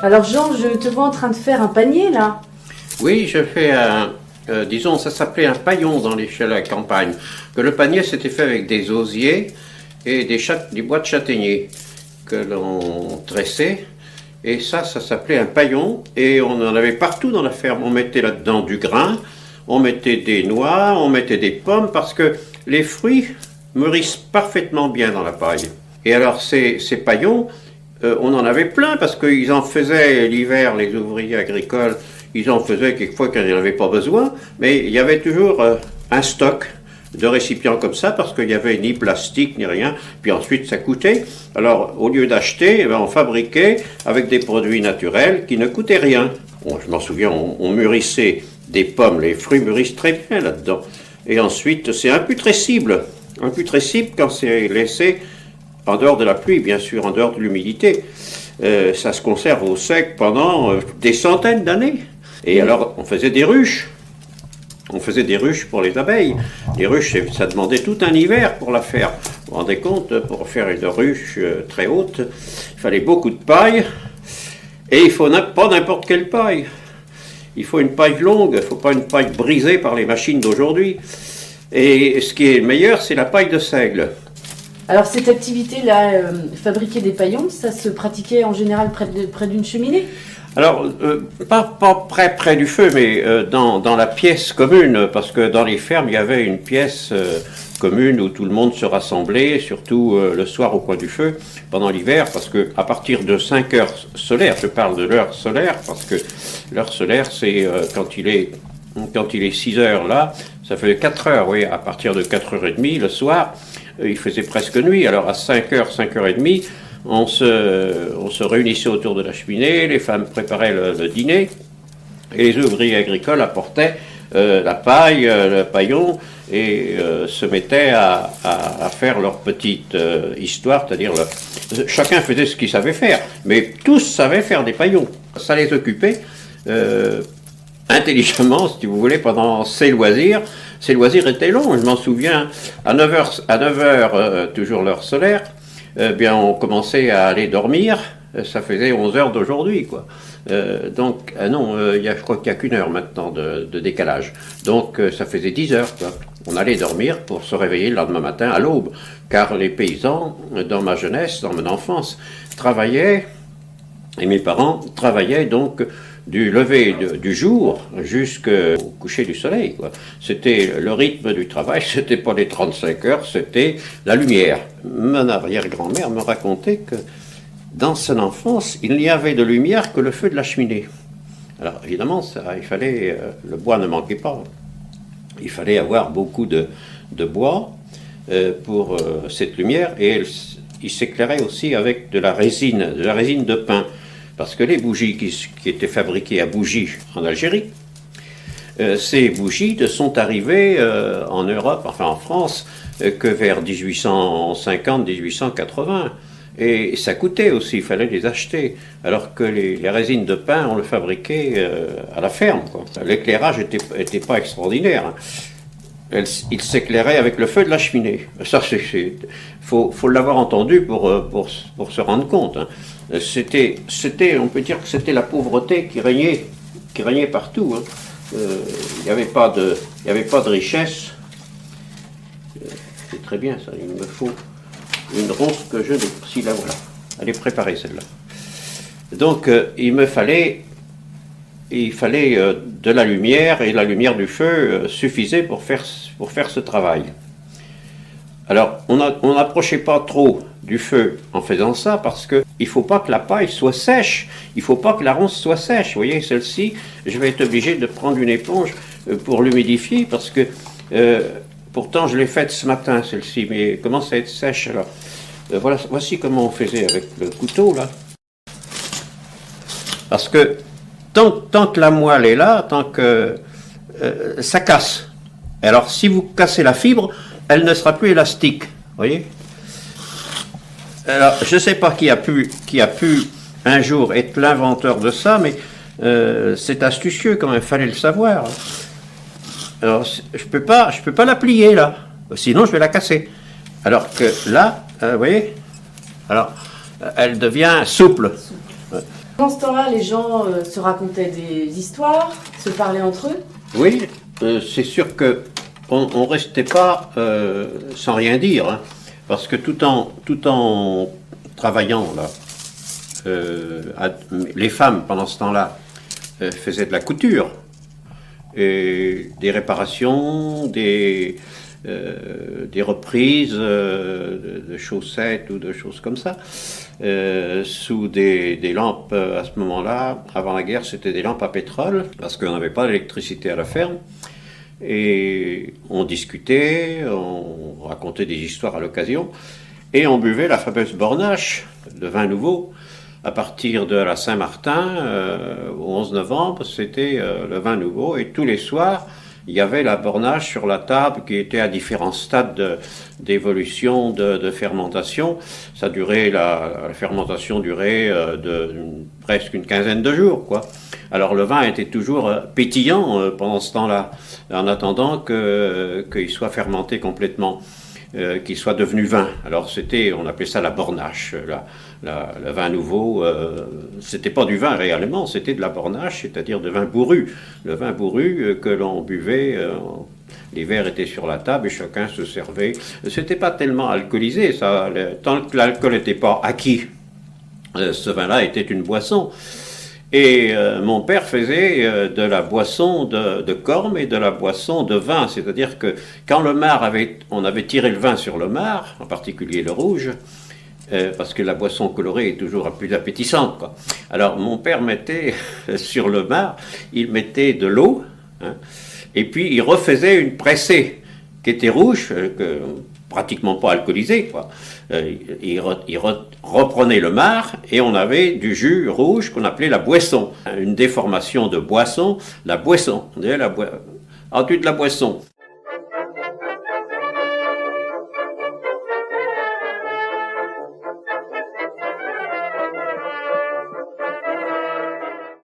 Alors Jean, je te vois en train de faire un panier là. Oui, je fais disons, ça s'appelait un paillon dans les chez la campagne. Que le panier s'était fait avec des osiers et des bois de châtaignier que l'on tressait. Et ça s'appelait un paillon. Et on en avait partout dans la ferme. On mettait là-dedans du grain, on mettait des noix, on mettait des pommes, parce que les fruits mûrissent parfaitement bien dans la paille. Et alors ces paillons, on en avait plein, parce qu'ils en faisaient l'hiver, les ouvriers agricoles, ils en faisaient quelquefois quand ils n'en avaient pas besoin, mais il y avait toujours un stock de récipients comme ça, parce qu'il n'y avait ni plastique ni rien, puis ensuite ça coûtait. Alors au lieu d'acheter, on fabriquait avec des produits naturels qui ne coûtaient rien. Bon, je m'en souviens, on mûrissait des pommes, les fruits mûrissent très bien là-dedans. Et ensuite c'est imputrescible quand c'est laissé en dehors de la pluie, bien sûr, en dehors de l'humidité. Ça se conserve au sec pendant des centaines d'années. Et alors, on faisait des ruches. On faisait des ruches pour les abeilles. Les ruches, ça demandait tout un hiver pour la faire. Vous vous rendez compte, pour faire une ruche très haute, il fallait beaucoup de paille. Et il ne faut pas n'importe quelle paille. Il faut une paille longue, il ne faut pas une paille brisée par les machines d'aujourd'hui. Et ce qui est le meilleur, c'est la paille de seigle. Alors cette activité-là, fabriquer des paillons, ça se pratiquait en général près d'une cheminée? Alors, pas près du feu, mais dans la pièce commune, parce que dans les fermes, il y avait une pièce commune où tout le monde se rassemblait, surtout le soir au coin du feu, pendant l'hiver, parce que à partir de 5 heures solaires, je parle de l'heure solaire, parce que l'heure solaire, c'est quand il est 6 heures là, ça fait 4 heures, oui, à partir de 4h30 le soir, il faisait presque nuit, alors à 5 heures, 5h30, on se réunissait autour de la cheminée, les femmes préparaient le dîner, et les ouvriers agricoles apportaient la paille, le paillon, et se mettaient à faire leur petite histoire, c'est-à-dire chacun faisait ce qu'il savait faire, mais tous savaient faire des paillons. Ça les occupait intelligemment, si vous voulez, pendant ces loisirs. Ces loisirs étaient longs, je m'en souviens, à 9h, toujours l'heure solaire, bien on commençait à aller dormir, ça faisait 11 heures d'aujourd'hui, quoi. Donc, je crois qu'il n'y a qu'une heure maintenant de décalage. Donc, ça faisait 10 heures, quoi. On allait dormir pour se réveiller le lendemain matin à l'aube, car les paysans, dans ma jeunesse, dans mon enfance, travaillaient, et mes parents travaillaient donc du lever du jour jusqu'au coucher du soleil, quoi. C'était le rythme du travail, c'était pas les 35 heures, c'était la lumière. Mon arrière-grand-mère me racontait que dans son enfance, il n'y avait de lumière que le feu de la cheminée. Alors évidemment, il fallait, le bois ne manquait pas. Il fallait avoir beaucoup de bois pour cette lumière, et il s'éclairait aussi avec de la résine de pin. Parce que les bougies qui étaient fabriquées à Bougie en Algérie, ces bougies ne sont arrivées en Europe, enfin en France, que vers 1850-1880. Et ça coûtait aussi, il fallait les acheter. Alors que les résines de pin, on le fabriquait à la ferme, quoi. L'éclairage était pas extraordinaire. Il s'éclairait avec le feu de la cheminée. Ça, faut l'avoir entendu pour se rendre compte, hein. C'était, on peut dire que c'était la pauvreté qui régnait partout, hein. Il n'y avait pas de richesse. C'est très bien ça, il me faut une ronce que je n'ai. Si, là voilà, elle est préparée celle-là. Donc il fallait de la lumière, et la lumière du feu suffisait pour faire ce travail. Alors, on n'approchait pas trop du feu en faisant ça, parce que il faut pas que la paille soit sèche, il faut pas que la ronce soit sèche. Vous voyez, celle-ci, je vais être obligé de prendre une éponge pour l'humidifier, parce que pourtant je l'ai faite ce matin, celle-ci, mais elle commence à être sèche. Alors, voici comment on faisait avec le couteau, là. Parce que tant que la moelle est là, tant que ça casse. Alors, si vous cassez la fibre, elle ne sera plus élastique, voyez. Alors, je ne sais pas qui a pu un jour être l'inventeur de ça, mais c'est astucieux quand même, il fallait le savoir. Alors, je peux pas la plier là, sinon je vais la casser. Alors que là, vous voyez, alors elle devient souple. Dans ce temps-là, les gens se racontaient des histoires, se parlaient entre eux. Oui, c'est sûr que on restait pas sans rien dire, hein, parce que tout en travaillant là, les femmes pendant ce temps-là faisaient de la couture et des réparations, des reprises de chaussettes ou de choses comme ça, sous des lampes à ce moment-là. Avant la guerre, c'était des lampes à pétrole, parce qu'on n'avait pas d'électricité à la ferme. Et on discutait, on racontait des histoires à l'occasion, et on buvait la fameuse bornache, le vin nouveau. À partir de la Saint-Martin, au 11 novembre, c'était le vin nouveau, et tous les soirs, il y avait la bornache sur la table qui était à différents stades d'évolution, de fermentation. Ça durait, la fermentation durait presque une quinzaine de jours, quoi. Alors le vin était toujours pétillant pendant ce temps-là, en attendant qu'il soit fermenté complètement, qu'il soit devenu vin. Alors on appelait ça la bornache, le vin nouveau. C'était pas du vin réellement, c'était de la bornache, c'est-à-dire de vin bourru. Le vin bourru que l'on buvait, les verres étaient sur la table et chacun se servait. C'était pas tellement alcoolisé, ça, tant que l'alcool n'était pas acquis. Ce vin-là était une boisson. Et mon père faisait de la boisson de corne et de la boisson de vin. C'est-à-dire que quand on avait tiré le vin sur le marc, en particulier le rouge, parce que la boisson colorée est toujours plus appétissante, quoi. Alors mon père mettait sur le marc, il mettait de l'eau, hein, et puis il refaisait une pressée qui était rouge, pratiquement pas alcoolisée, quoi. Il reprenait le marc et on avait du jus rouge qu'on appelait la boisson. Une déformation de boisson, la boisson. On disait ensuite la boisson.